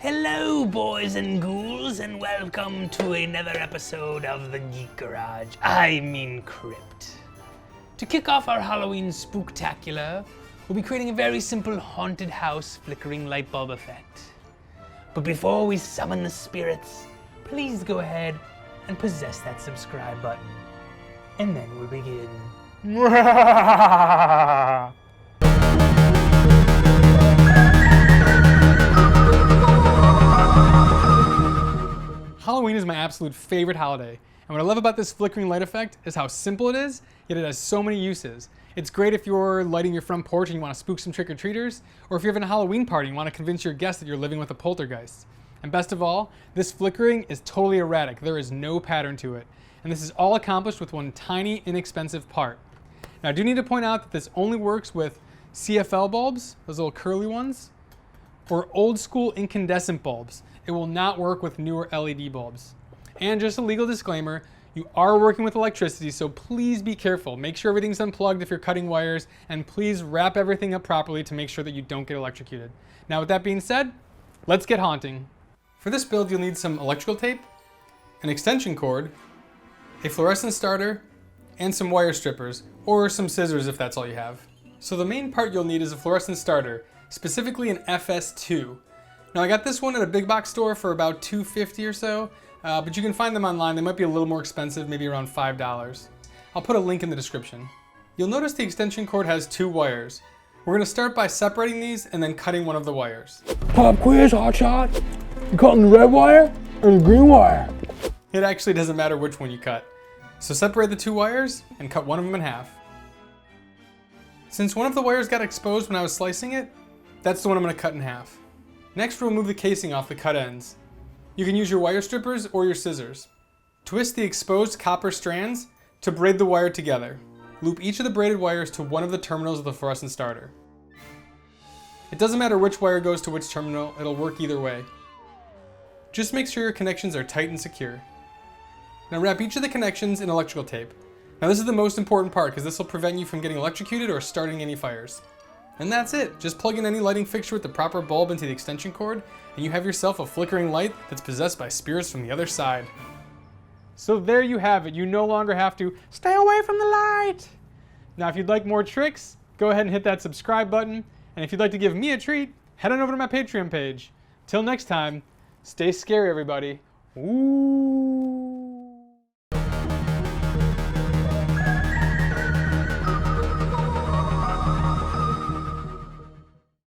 Hello, boys and ghouls, and welcome to another episode of the Geek Garage. I mean Crypt. To kick off our Halloween spooktacular, we'll be creating a very simple haunted house flickering light bulb effect. But before we summon the spirits, please go ahead and possess that subscribe button. And then we'll begin. Halloween is my absolute favorite holiday, and what I love about this flickering light effect is how simple it is, yet it has so many uses. It's great if you're lighting your front porch and you want to spook some trick-or-treaters, or if you're having a Halloween party and you want to convince your guests that you're living with a poltergeist. And best of all, this flickering is totally erratic. There is no pattern to it. And this is all accomplished with one tiny, inexpensive part. Now I do need to point out that this only works with CFL bulbs, those little curly ones, or old school incandescent bulbs. It will not work with newer LED bulbs. And just a legal disclaimer, you are working with electricity, so please be careful. Make sure everything's unplugged if you're cutting wires, and please wrap everything up properly to make sure that you don't get electrocuted. Now with that being said, let's get haunting. For this build, you'll need some electrical tape, an extension cord, a fluorescent starter, and some wire strippers, or some scissors if that's all you have. So the main part you'll need is a fluorescent starter, specifically an FS2. Now I got this one at a big box store for about $2.50 or so, but you can find them online. They might be a little more expensive, maybe around $5. I'll put a link in the description. You'll notice the extension cord has two wires. We're gonna start by separating these and then cutting one of the wires. Pop quiz, hotshot. You cutting the red wire or the green wire? It actually doesn't matter which one you cut. So separate the two wires and cut one of them in half. Since one of the wires got exposed when I was slicing it, that's the one I'm gonna cut in half. Next, we'll remove the casing off the cut ends. You can use your wire strippers or your scissors. Twist the exposed copper strands to braid the wire together. Loop each of the braided wires to one of the terminals of the fluorescent starter. It doesn't matter which wire goes to which terminal, it'll work either way. Just make sure your connections are tight and secure. Now wrap each of the connections in electrical tape. Now this is the most important part because this will prevent you from getting electrocuted or starting any fires. And that's it. Just plug in any lighting fixture with the proper bulb into the extension cord, and you have yourself a flickering light that's possessed by spirits from the other side. So there you have it. You no longer have to stay away from the light. Now if you'd like more tricks, go ahead and hit that subscribe button. And if you'd like to give me a treat, head on over to my Patreon page. Till next time, stay scary everybody. Ooh.